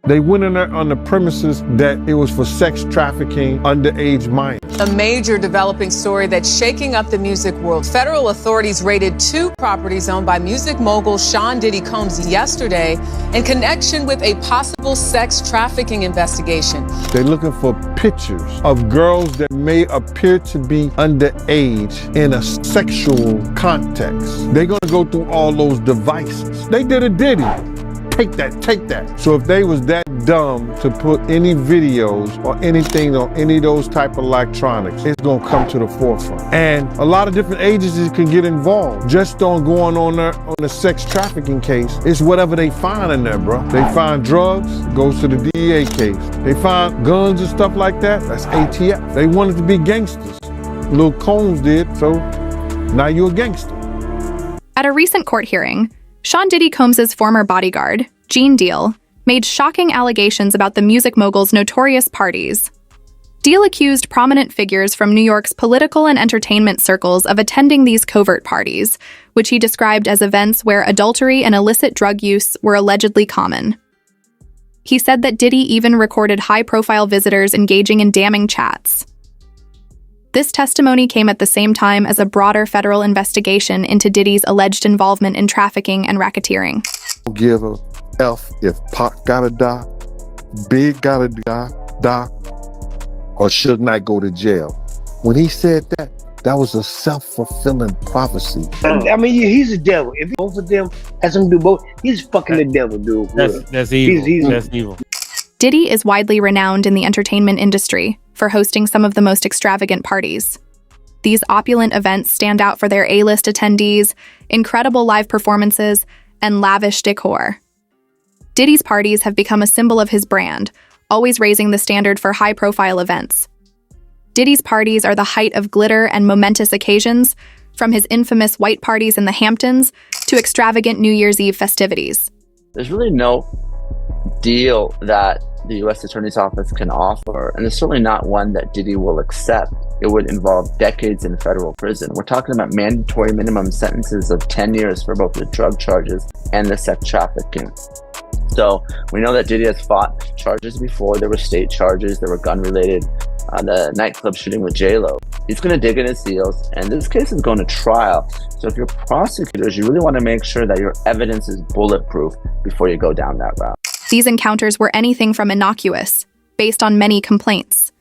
They went in there on the premises that it was for sex trafficking underage minors. A major developing story that's shaking up the music world. Federal authorities raided 2 properties owned by music mogul Sean Diddy Combs yesterday in connection with a possible sex trafficking investigation. They're looking for pictures of girls that may appear to be underage in a sexual context. They're gonna go through all those devices. They did a Diddy. Take that. So if they was that dumb to put any videos or anything on any of those type of electronics, it's gonna come to the forefront. And a lot of different agencies can get involved. Just on going on there on the sex trafficking case, it's whatever they find in there, bro. They find drugs, goes to the DEA case. They find guns and stuff like that, that's ATF. They wanted to be gangsters. Lil Combs did, so now you're a gangster. At a recent court hearing, Sean Diddy Combs' former bodyguard, Gene Deal, made shocking allegations about the music mogul's notorious parties. Deal accused prominent figures from New York's political and entertainment circles of attending these covert parties, which he described as events where adultery and illicit drug use were allegedly common. He said that Diddy even recorded high-profile visitors engaging in damning chats. This testimony came at the same time as a broader federal investigation into Diddy's alleged involvement in trafficking and racketeering. Don't give a F if Pac gotta die, Big gotta die, or Suge Knight go to jail. When he said that, that was a self-fulfilling prophecy. I mean, he's the devil. If both of them has him do both, he's fucking the devil, dude. That's evil. That's evil. Diddy is widely renowned in the entertainment industry for hosting some of the most extravagant parties. These opulent events stand out for their A-list attendees, incredible live performances, and lavish decor. Diddy's parties have become a symbol of his brand, always raising the standard for high-profile events. Diddy's parties are the height of glitter and momentous occasions, from his infamous white parties in the Hamptons to extravagant New Year's Eve festivities. There's really no deal that the U.S. Attorney's Office can offer, and it's certainly not one that Diddy will accept. It would involve decades in federal prison. We're talking about mandatory minimum sentences of 10 years for both the drug charges and the sex trafficking. So we know that Diddy has fought charges before. There were state charges, there were gun-related, the nightclub shooting with J-Lo. He's going to dig in his heels, and this case is going to trial. So if you're prosecutors, you really want to make sure that your evidence is bulletproof before you go down that route. These encounters were anything from innocuous, based on many complaints.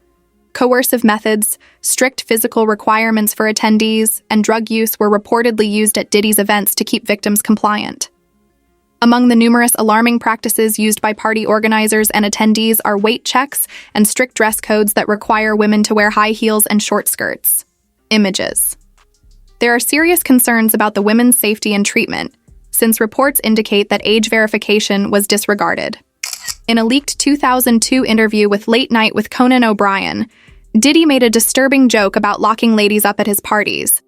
Coercive methods, strict physical requirements for attendees, and drug use were reportedly used at Diddy's events to keep victims compliant. Among the numerous alarming practices used by party organizers and attendees are weight checks and strict dress codes that require women to wear high heels and short skirts. Images. There are serious concerns about the women's safety and treatment, since reports indicate that age verification was disregarded. In a leaked 2002 interview with Late Night with Conan O'Brien, Diddy made a disturbing joke about locking ladies up at his parties.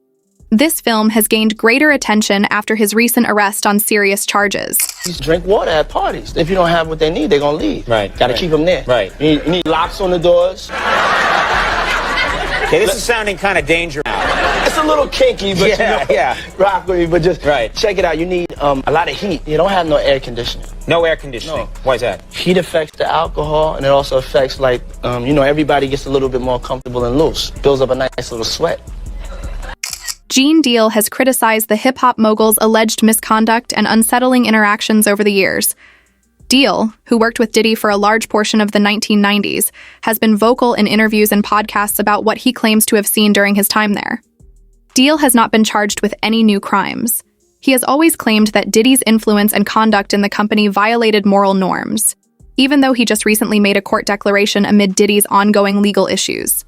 This film has gained greater attention after his recent arrest on serious charges. Drink water at parties. If you don't have what they need, they're gonna leave. Right. Gotta keep them there. Right. You need locks on the doors. Okay, this is sounding kind of dangerous. It's a little kinky, but rock with me. But just check it out. You need a lot of heat. You don't have no air conditioning. No air conditioning. No. Why is that? Heat affects the alcohol, and it also affects everybody gets a little bit more comfortable and loose. Builds up a nice little sweat. Gene Deal has criticized the hip-hop mogul's alleged misconduct and unsettling interactions over the years. Deal, who worked with Diddy for a large portion of the 1990s, has been vocal in interviews and podcasts about what he claims to have seen during his time there. Deal has not been charged with any new crimes. He has always claimed that Diddy's influence and conduct in the company violated moral norms, even though he just recently made a court declaration amid Diddy's ongoing legal issues.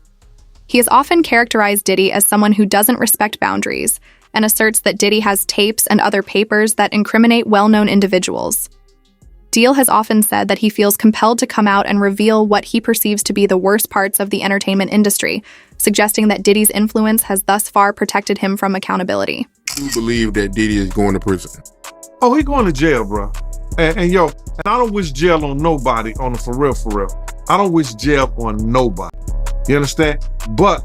He has often characterized Diddy as someone who doesn't respect boundaries and asserts that Diddy has tapes and other papers that incriminate well-known individuals. Deal has often said that he feels compelled to come out and reveal what he perceives to be the worst parts of the entertainment industry, suggesting that Diddy's influence has thus far protected him from accountability. I do believe that Diddy is going to prison. Oh, he going to jail, bro. And I don't wish jail on nobody, for real. I don't wish jail on nobody. You understand? But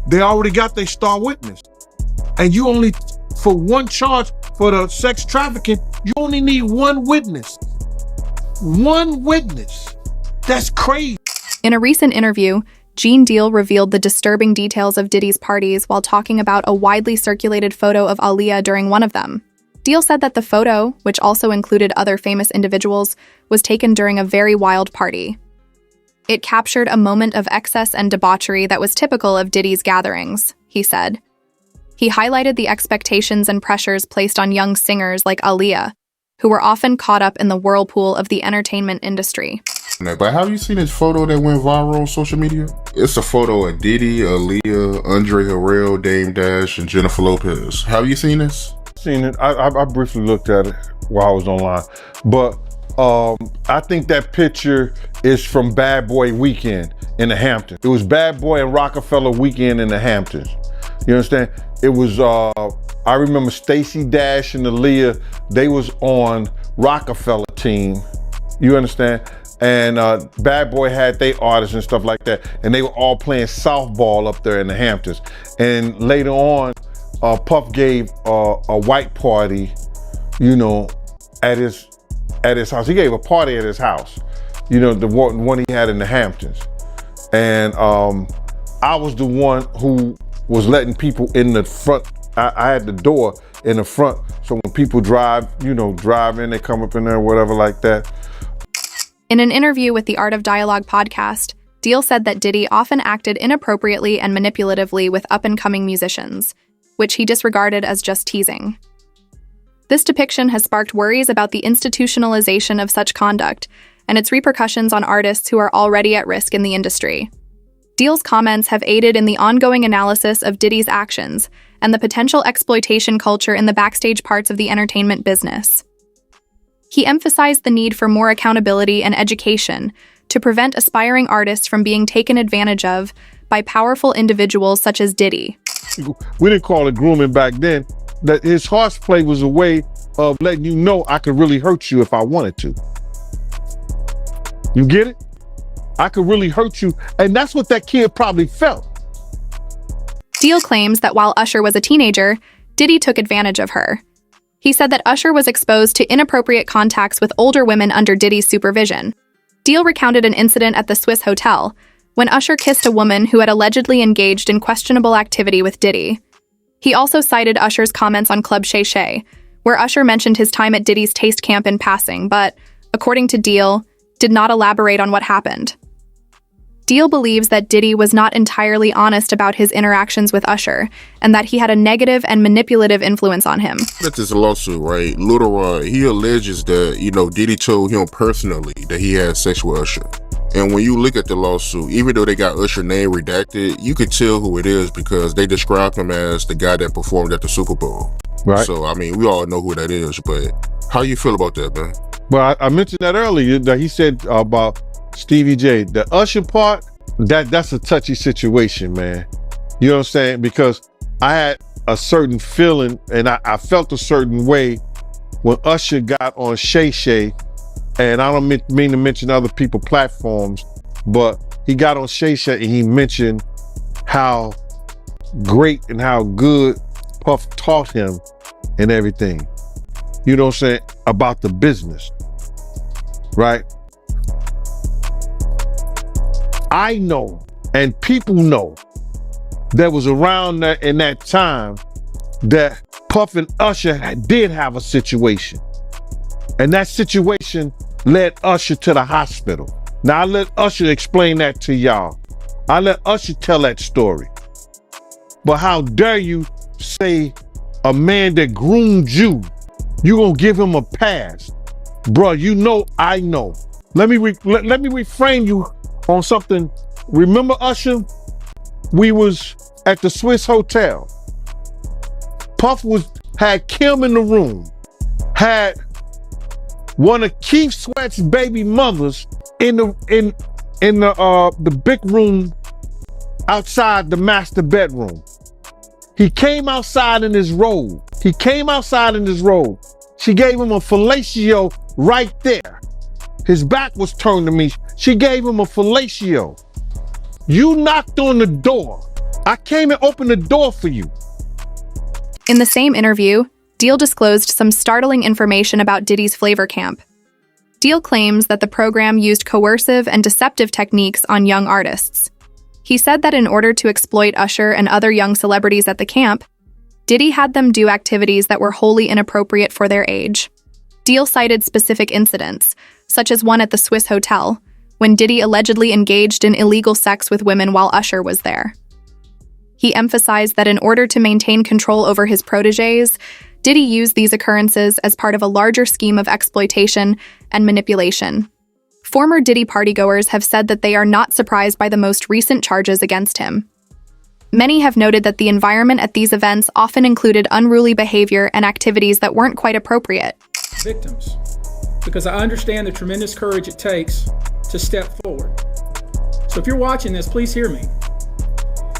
they already got their star witness. And you only, for one charge for the sex trafficking, you only need one witness. one witness. That's crazy. In a recent interview, Gene Deal revealed the disturbing details of Diddy's parties while talking about a widely circulated photo of Aaliyah during one of them. Deal said that the photo, which also included other famous individuals, was taken during a very wild party. It captured a moment of excess and debauchery that was typical of Diddy's gatherings, he said. He highlighted the expectations and pressures placed on young singers like Aaliyah, who were often caught up in the whirlpool of the entertainment industry. But have you seen this photo that went viral on social media? It's a photo of Diddy, Aaliyah, Andre Harrell, Dame Dash, and Jennifer Lopez. Have you seen this? Seen it. I briefly looked at it while I was online, but I think that picture is from Bad Boy Weekend in the Hamptons. It was Bad Boy and Rockefeller Weekend in the Hamptons. You understand? It was, I remember Stacey Dash and Aaliyah, they was on Rockefeller team. You understand? And Bad Boy had their artists and stuff like that. And they were all playing softball up there in the Hamptons. And later on, Puff gave a white party, you know, at his house. He gave a party at his house, you know, the one he had in the Hamptons. And I was the one who was letting people in the front. I had the door in the front, so when people drive in, they come up in there, whatever like that. In an interview with the Art of Dialogue podcast, Deal said that Diddy often acted inappropriately and manipulatively with up-and-coming musicians, which he disregarded as just teasing. This depiction has sparked worries about the institutionalization of such conduct and its repercussions on artists who are already at risk in the industry. Deal's comments have aided in the ongoing analysis of Diddy's actions and the potential exploitation culture in the backstage parts of the entertainment business. He emphasized the need for more accountability and education to prevent aspiring artists from being taken advantage of by powerful individuals such as Diddy. We didn't call it grooming back then. That his horseplay was a way of letting you know I could really hurt you if I wanted to. You get it? I could really hurt you. And that's what that kid probably felt. Deal claims that while Usher was a teenager, Diddy took advantage of her. He said that Usher was exposed to inappropriate contacts with older women under Diddy's supervision. Deal recounted an incident at the Swiss Hotel when Usher kissed a woman who had allegedly engaged in questionable activity with Diddy. He also cited Usher's comments on Club Shay Shay, where Usher mentioned his time at Diddy's taste camp in passing, but, according to Deal, did not elaborate on what happened. Deal believes that Diddy was not entirely honest about his interactions with Usher, and that he had a negative and manipulative influence on him. That's this lawsuit, right? Lil Rod, he alleges that, Diddy told him personally that he had sex with Usher. And when you look at the lawsuit, even though they got Usher's name redacted, you could tell who it is because they described him as the guy that performed at the Super Bowl. Right. So, we all know who that is, but how you feel about that, man? Well, I mentioned that earlier, that he said about Stevie J. The Usher part, that's a touchy situation, man. You know what I'm saying? Because I had a certain feeling and I felt a certain way when Usher got on Shay Shay, and I don't mean to mention other people's platforms, but he got on Shay Shay and he mentioned how great and how good Puff taught him and everything. You know what I'm saying? About the business, right? I know, and people know, that was around that in that time that Puff and Usher did have a situation. And that situation led Usher to the hospital. Now I let Usher explain that to y'all. I let Usher tell that story. But how dare you say a man that groomed you gonna give him a pass? Bruh, you know I know. Let me reframe you on something. Remember Usher? We was at the Swiss Hotel. Puff had Kim in the room, had one of Keith Sweat's baby mothers in the big room outside the master bedroom. He came outside in his robe. She gave him a fellatio right there. His back was turned to me. She gave him a fellatio. You knocked on the door. I came and opened the door for you. In the same interview, Deal disclosed some startling information about Diddy's flavor camp. Deal claims that the program used coercive and deceptive techniques on young artists. He said that in order to exploit Usher and other young celebrities at the camp, Diddy had them do activities that were wholly inappropriate for their age. Deal cited specific incidents, such as one at the Swiss hotel, when Diddy allegedly engaged in illegal sex with women while Usher was there. He emphasized that in order to maintain control over his protégés, Diddy used these occurrences as part of a larger scheme of exploitation and manipulation. Former Diddy partygoers have said that they are not surprised by the most recent charges against him. Many have noted that the environment at these events often included unruly behavior and activities that weren't quite appropriate. Victims, because I understand the tremendous courage it takes to step forward. So if you're watching this, please hear me.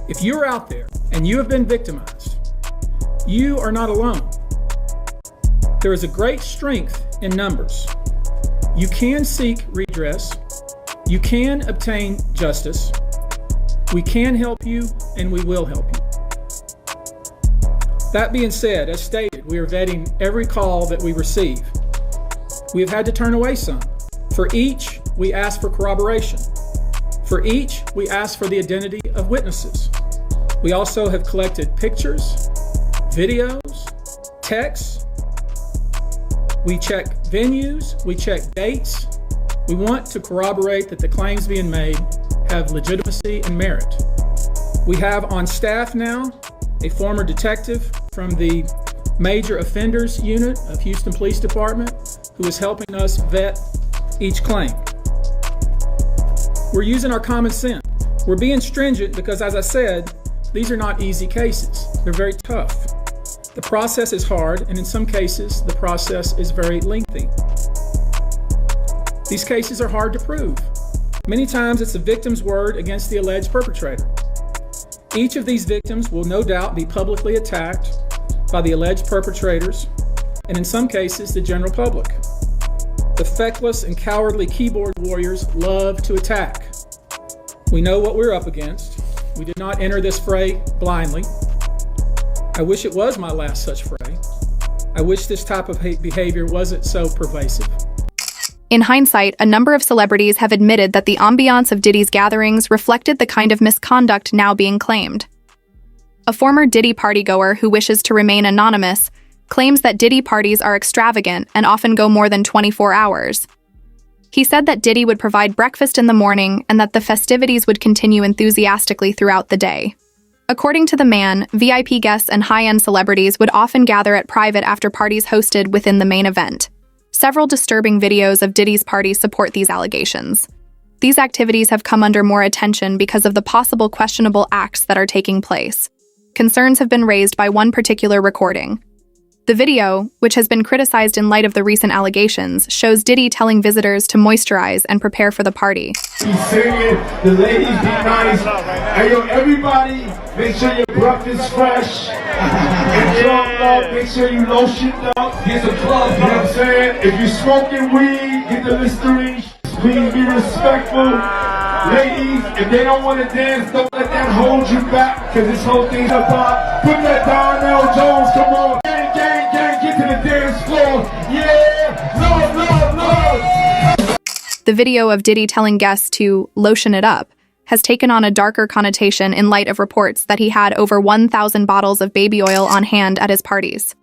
If you're out there and you have been victimized, you are not alone. There is a great strength in numbers. You can seek redress. You can obtain justice. We can help you, and we will help you. That being said, as stated, we are vetting every call that we receive. We have had to turn away some. For each, we ask for corroboration. For each, we ask for the identity of witnesses. We also have collected pictures, videos, texts. We check venues, we check dates. We want to corroborate that the claims being made have legitimacy and merit. We have on staff now a former detective from the Major Offenders Unit of Houston Police Department who is helping us vet each claim. We're using our common sense. We're being stringent because, as I said, these are not easy cases. They're very tough. The process is hard, and in some cases, the process is very lengthy. These cases are hard to prove. Many times it's the victim's word against the alleged perpetrator. Each of these victims will no doubt be publicly attacked by the alleged perpetrators, and in some cases, the general public. The feckless and cowardly keyboard warriors love to attack. We know what we're up against. We did not enter this fray blindly. I wish it was my last such fray. I wish this type of behavior wasn't so pervasive. In hindsight, a number of celebrities have admitted that the ambiance of Diddy's gatherings reflected the kind of misconduct now being claimed. A former Diddy partygoer who wishes to remain anonymous claims that Diddy parties are extravagant and often go more than 24 hours. He said that Diddy would provide breakfast in the morning and that the festivities would continue enthusiastically throughout the day. According to the man, VIP guests and high-end celebrities would often gather at private after parties hosted within the main event. Several disturbing videos of Diddy's parties support these allegations. These activities have come under more attention because of the possible questionable acts that are taking place. Concerns have been raised by one particular recording. The video, which has been criticized in light of the recent allegations, shows Diddy telling visitors to moisturize and prepare for the party. He's singing, the ladies be nice. Hey yo, everybody, make sure your breath is fresh. Get drunk up, make sure you lotioned up. Get some clubs, you know what I'm saying? If you're smoking weed, get the Listerine. Please be respectful. Ladies, if they don't want to dance, don't let that hold you back, because this whole thing's about. Put that Darnell Jones, come on. Gang, gang, gang, get to the dance floor. Yeah, love, love, love. The video of Diddy telling guests to lotion it up has taken on a darker connotation in light of reports that he had over 1,000 bottles of baby oil on hand at his parties.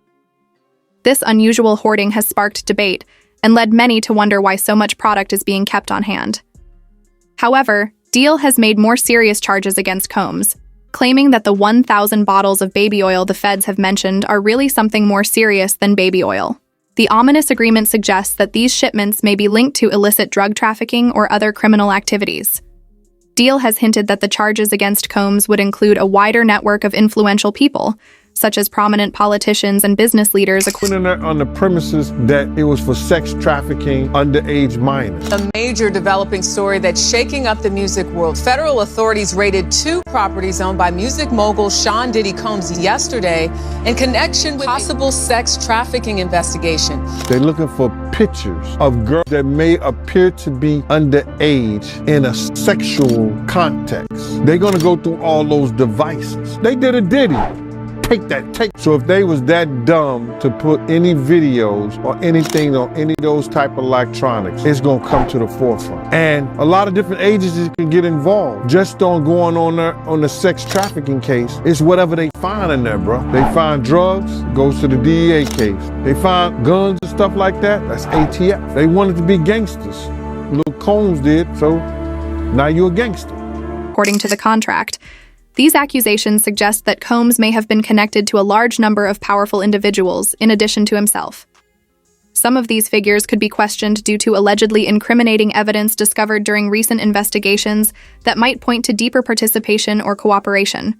This unusual hoarding has sparked debate and led many to wonder why so much product is being kept on hand. However, Deal has made more serious charges against Combs, claiming that the 1,000 bottles of baby oil the feds have mentioned are really something more serious than baby oil. The ominous agreement suggests that these shipments may be linked to illicit drug trafficking or other criminal activities. Deal has hinted that the charges against Combs would include a wider network of influential people, such as prominent politicians and business leaders. On the premises that it was for sex trafficking underage minors. A major developing story that's shaking up the music world. Federal authorities raided 2 properties owned by music mogul Sean Diddy Combs yesterday in connection with possible sex trafficking investigation. They're looking for pictures of girls that may appear to be underage in a sexual context. They're gonna go through all those devices. They did a Diddy. take that, take. So if they was that dumb to put any videos or anything on any of those type of electronics, it's gonna come to the forefront. And a lot of different agencies can get involved. Just on going on the sex trafficking case, it's whatever they find in there, bro. They find drugs, it goes to the DEA case. They find guns and stuff like that, that's ATF. They wanted to be gangsters. Lil Combs did, so now you're a gangster. According to the contract, these accusations suggest that Combs may have been connected to a large number of powerful individuals in addition to himself. Some of these figures could be questioned due to allegedly incriminating evidence discovered during recent investigations that might point to deeper participation or cooperation.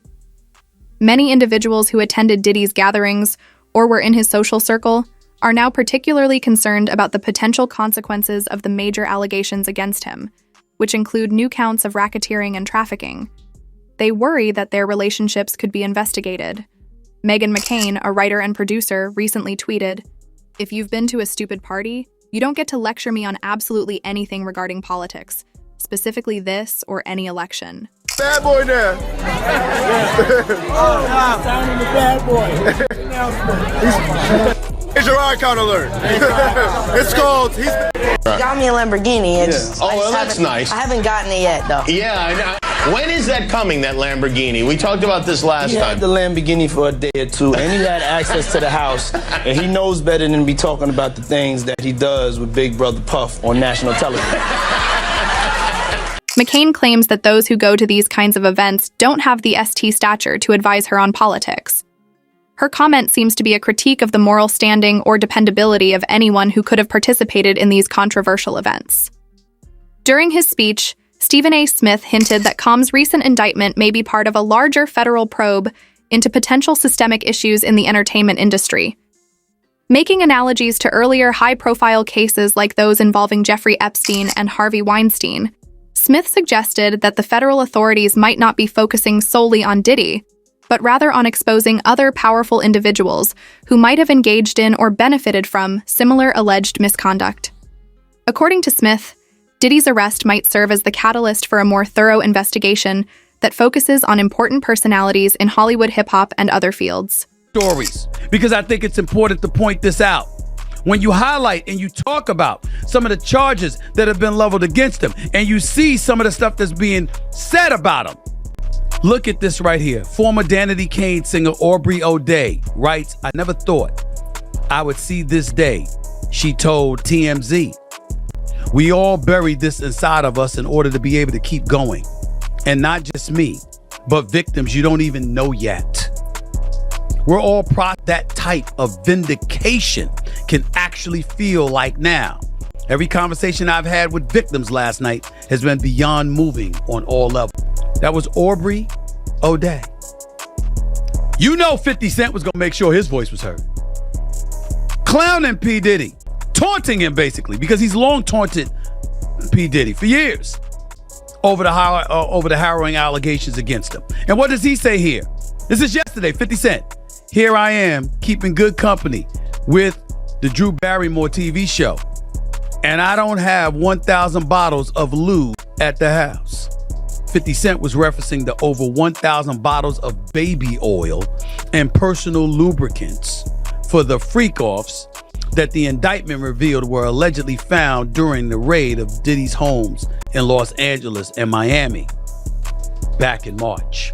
Many individuals who attended Diddy's gatherings or were in his social circle are now particularly concerned about the potential consequences of the major allegations against him, which include new counts of racketeering and trafficking. They worry that their relationships could be investigated. Meghan McCain, a writer and producer, recently tweeted, "If you've been to a stupid party, you don't get to lecture me on absolutely anything regarding politics, specifically this or any election." Bad boy there. Signing the bad boy. Here's your icon alert. It's called. He got me a Lamborghini. Oh, well, that's nice. I haven't gotten it yet, though. Yeah, when is that coming, that Lamborghini? We talked about this last He time. had the Lamborghini for a day or two, and he had access to the house, and he knows better than to be talking about the things that he does with Big Brother Puff on national television. McCain claims that those who go to these kinds of events don't have the ST stature to advise her on politics. Her comment seems to be a critique of the moral standing or dependability of anyone who could have participated in these controversial events. During his speech, Stephen A. Smith hinted that Combs' recent indictment may be part of a larger federal probe into potential systemic issues in the entertainment industry. Making analogies to earlier high-profile cases like those involving Jeffrey Epstein and Harvey Weinstein, Smith suggested that the federal authorities might not be focusing solely on Diddy, but rather on exposing other powerful individuals who might have engaged in or benefited from similar alleged misconduct. According to Smith, Diddy's arrest might serve as the catalyst for a more thorough investigation that focuses on important personalities in Hollywood hip-hop and other fields. Stories, because I think it's important to point this out. When you highlight and you talk about some of the charges that have been leveled against him, and you see some of the stuff that's being said about him. Look at this right here. Former Danity Kane singer Aubrey O'Day writes, "I never thought I would see this day," she told TMZ. "We all buried this inside of us in order to be able to keep going. And not just me, but victims you don't even know yet. We're all that type of vindication can actually feel like now. Every conversation I've had with victims last night has been beyond moving on all levels." That was Aubrey O'Day. You know 50 Cent was going to make sure his voice was heard. Clowning P. Diddy. Taunting him, basically, because he's long taunted P. Diddy for years over the harrowing allegations against him. And what does he say here? This is yesterday, 50 Cent. "Here I am, keeping good company with the Drew Barrymore TV show. And I don't have 1,000 bottles of lube at the house." 50 Cent was referencing the over 1,000 bottles of baby oil and personal lubricants for the freak-offs that the indictment revealed were allegedly found during the raid of Diddy's homes in Los Angeles and Miami back in March.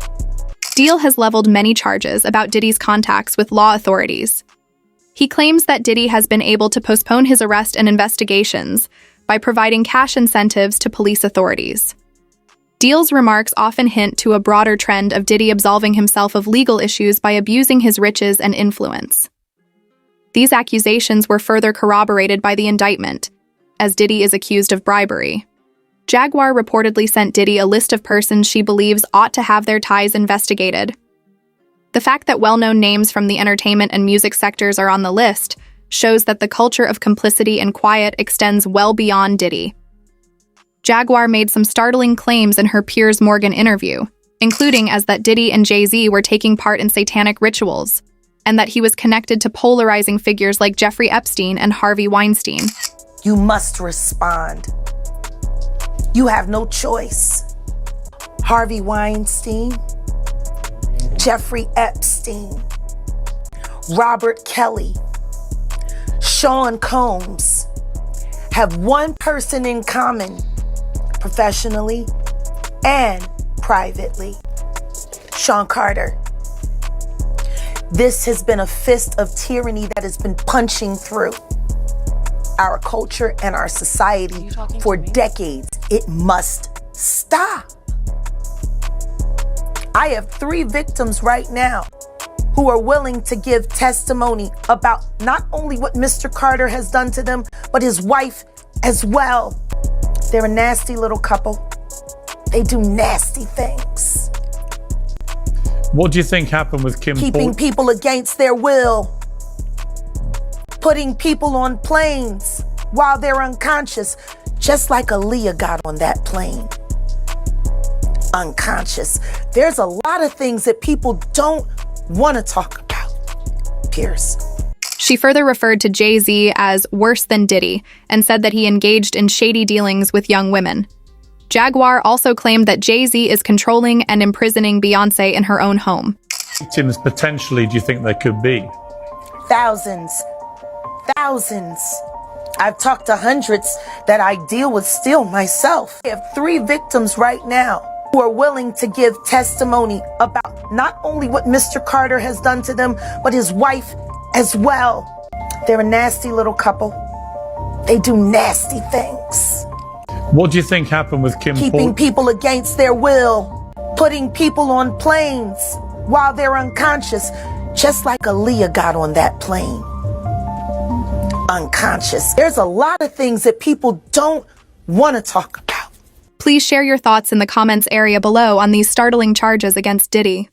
Deal has leveled many charges about Diddy's contacts with law authorities. He claims that Diddy has been able to postpone his arrest and investigations by providing cash incentives to police authorities. Deal's remarks often hint to a broader trend of Diddy absolving himself of legal issues by abusing his riches and influence. These accusations were further corroborated by the indictment, as Diddy is accused of bribery. Jaguar reportedly sent Diddy a list of persons she believes ought to have their ties investigated. The fact that well-known names from the entertainment and music sectors are on the list shows that the culture of complicity and quiet extends well beyond Diddy. Jaguar made some startling claims in her Piers Morgan interview, including as that Diddy and Jay-Z were taking part in satanic rituals, and that he was connected to polarizing figures like Jeffrey Epstein and Harvey Weinstein. You must respond. You have no choice. Harvey Weinstein, Jeffrey Epstein, Robert Kelly, Sean Combs have one person in common, professionally and privately: Sean Carter. This has been a fist of tyranny that has been punching through our culture and our society for decades. It must stop. I have 3 victims right now who are willing to give testimony about not only what Mr. Carter has done to them, but his wife as well. They're a nasty little couple. They do nasty things. What do you think happened with Kim? Keeping people against their will. Putting people on planes while they're unconscious, just like Aaliyah got on that plane. Unconscious. There's a lot of things that people don't want to talk about, Pierce. She further referred to Jay-Z as worse than Diddy and said that he engaged in shady dealings with young women. Jaguar also claimed that Jay-Z is controlling and imprisoning Beyoncé in her own home. Victims potentially, do you think there could be? Thousands. Thousands. I've talked to hundreds that I deal with still myself. I have 3 victims right now who are willing to give testimony about not only what Mr. Carter has done to them, but his wife as well. They're a nasty little couple. They do nasty things. What do you think happened with Kim? Keeping people against their will. Putting people on planes while they're unconscious, just like Aaliyah got on that plane. Unconscious. There's a lot of things that people don't want to talk about. Please share your thoughts in the comments area below on these startling charges against Diddy.